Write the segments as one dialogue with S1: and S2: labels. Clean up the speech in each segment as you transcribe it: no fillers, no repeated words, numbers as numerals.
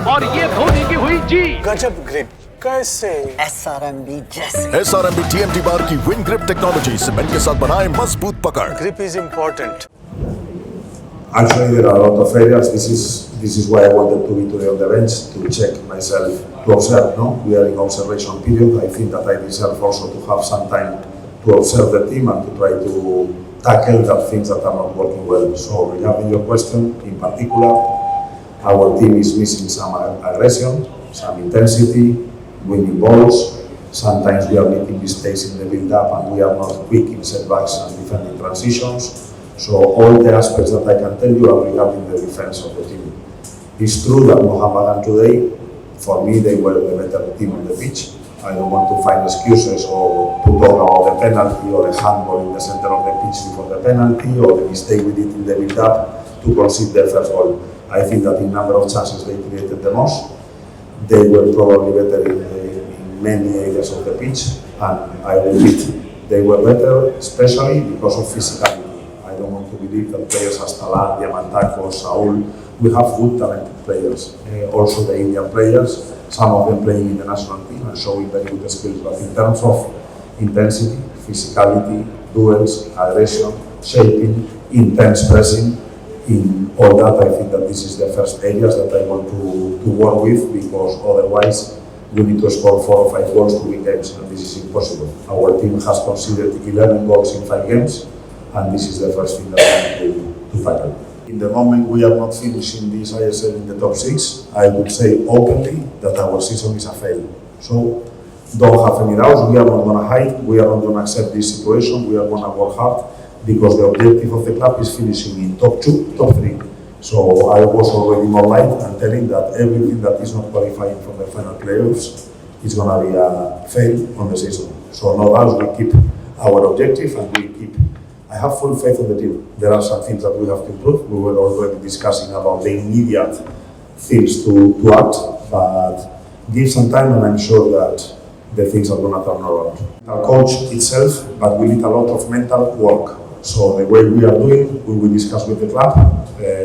S1: और ये धोनी की हुई जीत।
S2: गजब ग्रिप कैसे
S3: SRMB जैसे
S4: SRMB TMT बार की विन ग्रिप टेक्नोलॉजी सीमेंट के साथ बनाए मजबूत पकड़।
S2: Grip is important.
S5: Actually, there are a lot of areas. This is why I wanted to be today on the bench to check myself, to observe. No, we are in observation period. I think that I deserve also to have some time to observe the team and to try to tackle the things that are not working well. So, regarding your question, in particular, our team is missing some aggression, some intensity, winning balls. Sometimes we are making mistakes in the build-up and we are not quick in setbacks and defending transitions. So all the aspects that I can tell you are regarding the defense of the team. It's true that Mohammedan today, for me, they were the better team on the pitch. I don't want to find excuses or to talk about the penalty or the handball in the center of the pitch before the penalty or the mistake we did in the build-up to concede their first goal. I think that in number of chances they created the most. They were probably better in many areas of the pitch, and I repeat, they were better especially because of physicality. I don't want to believe that players as Talan, Diamantaco, Saul, we have good talented players. Also the Indian players, some of them playing in the national team and showing very good skills. But in terms of intensity, physicality, duels, aggression, shaping, intense pressing, in all that, I think that this is the first areas that I want to work with, because otherwise we need to score 4 or 5 goals to win games, and this is impossible. Our team has conceded 11 goals in 5 games, and this is the first thing that we need to tackle. In the moment we are not finishing this ISL in the top 6, I would say openly that our season is a fail. So don't have any doubts, we are not going to hide, we are not going to accept this situation, we are going to work hard, because the objective of the club is finishing in top 2, top 3. So I was already more light and telling that everything that is not qualifying for the final playoffs is going to be a fail on the season. So no doubt we keep our objective and we keep. I have full faith in the team. There are some things that we have to improve. We were already discussing about the immediate things to act, but give some time and I'm sure that the things are going to turn around. Our coach itself, but we need a lot of mental work. So the way we are doing, we will discuss with the club.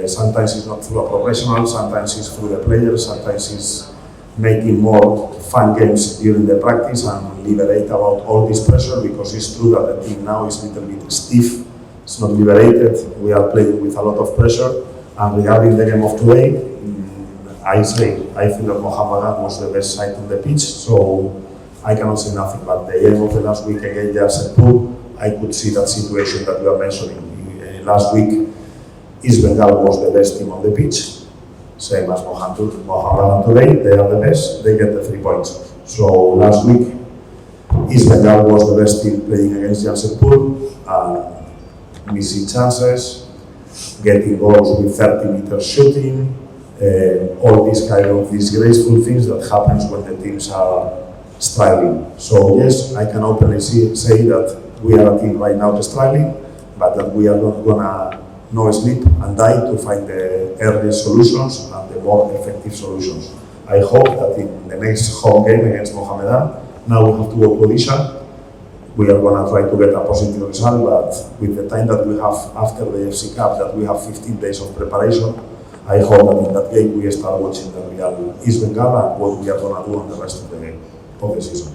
S5: Sometimes it's not through a professional, sometimes it's through the players, sometimes it's making more fun games during the practice and liberate about all this pressure, because it's true that the team now is a little bit stiff, it's not liberated, we are playing with a lot of pressure. And regarding the game of today, I think that Mohammedan was the best side on the pitch, so I cannot say nothing. But the game of the last week against Jaipur, I could see that situation that you are mentioning. Last week, East Bengal was the best team on the pitch, same as Mohammedan today, they are the best, they get the 3 points. So last week, East Bengal was the best team playing against Jaipur, missing chances, getting goals with 30 meters shooting, all these kind of disgraceful things that happens when the teams are struggling. So yes, I can openly say that we are a team right now struggling, but that we are not gonna no sleep and die to find the early solutions and the more effective solutions. I hope that in the next home game against Mohammedan, now we have to go to Odisha. We are going to try to get a positive result, but with the time that we have after the FC Cup, that we have 15 days of preparation, I hope that in that game we start watching the real East Bengal and what we are going to do on the rest of the season.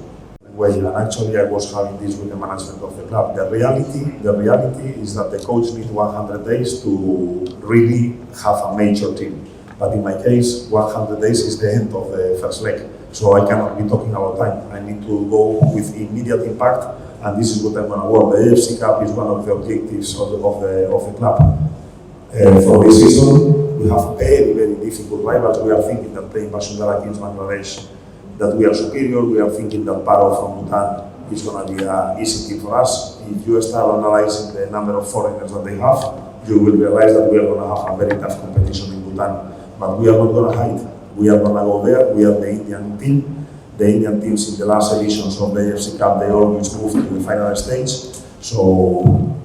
S5: Well, and actually I was having this with the management of the club. The reality is that the coach needs 100 days to really have a major team. But in my case, 100 days is the end of the first leg. So I cannot be talking about time. I need to go with immediate impact, and this is what I'm going to work. The AFC Cup is one of the objectives of the club. For this season, we have very, very difficult rivals. We are thinking that playing Basundara against Bangladesh, that we are superior. We are thinking that Paro from Bhutan is going to be an easy team for us. If you start analyzing the number of foreigners that they have, you will realize that we are going to have a very tough competition in Bhutan. But we are not going to hide. We are going to go there. We are the Indian team. The Indian teams in the last editions of the AFC Cup, they always move to the final stage. So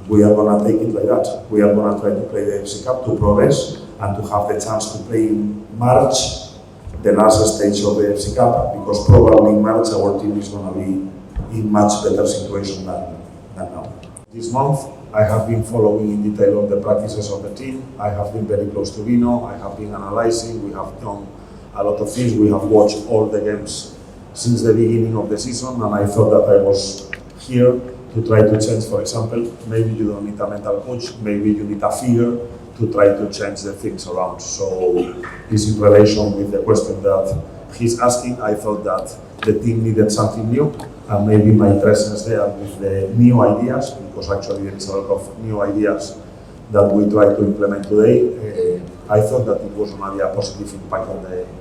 S5: we are going to take it like that. We are going to try to play the AFC Cup to progress and to have the chance to play in March, the last stage of the AFC Cup, because probably in March our team is going to be in much better situation than now. This month, I have been following in detail all the practices of the team. I have been very close to Vino. I have been analyzing. We have done a lot of things. We have watched all the games since the beginning of the season, and I thought that I was here to try to change. For example, maybe you don't need a mental coach, maybe you need a figure to try to change the things around. So this in relation with the question that he's asking, I thought that the team needed something new, and maybe my presence there with the new ideas, because actually there is a lot of new ideas that we try to implement today. I thought that it was going to be a positive impact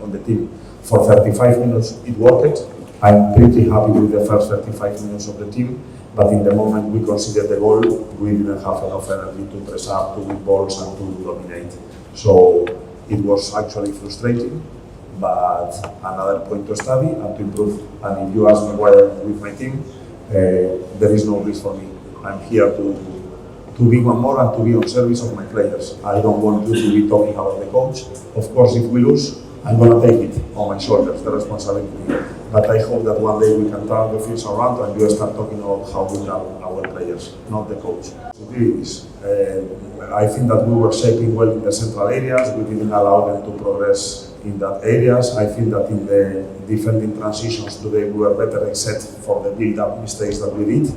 S5: on the team. For 35 minutes, it worked. I'm pretty happy with the first 35 minutes of the team, but in the moment we considered the goal, we didn't have enough energy to press up, to win balls, and to dominate. So it was actually frustrating, but another point to study and to improve. And if you ask me why I'm with my team, there is no risk for me. I'm here to be one more and to be on service of my players. I don't want you to be talking about the coach. Of course, if we lose, I'm going to take it on my shoulders, the responsibility. But I hope that one day we can turn the things around and you start talking about how good are our players, not the coach. I think that we were shaping well in the central areas. We didn't allow them to progress in that areas. I think that in the defending transitions today, we were better set for the build-up mistakes that we did.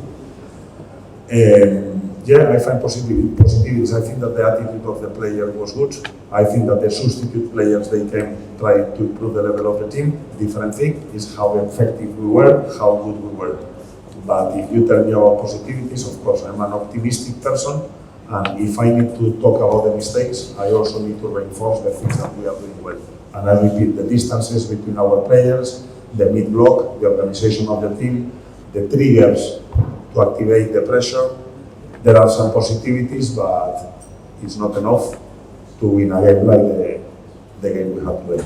S5: Yeah, I find positivities. I think that the attitude of the player was good. I think that the substitute players, they came try to improve the level of the team. Different thing is how effective we were, how good we were. But if you tell me about positivities, of course, I'm an optimistic person. And if I need to talk about the mistakes, I also need to reinforce the things that we are doing well. And I repeat, the distances between our players, the mid-block, the organization of the team, the triggers to activate the pressure. There are some positivities, but it's not enough to win a game like the game we have today.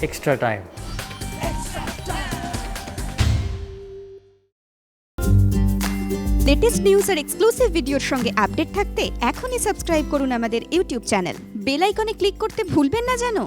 S1: Extra time.
S6: Latest news আর exclusive ভিডিওর সঙ্গে update থাকতে এখনই subscribe করুন আমাদের YouTube channel. Bell আইকনে click করতে ভুলবেন না যেন।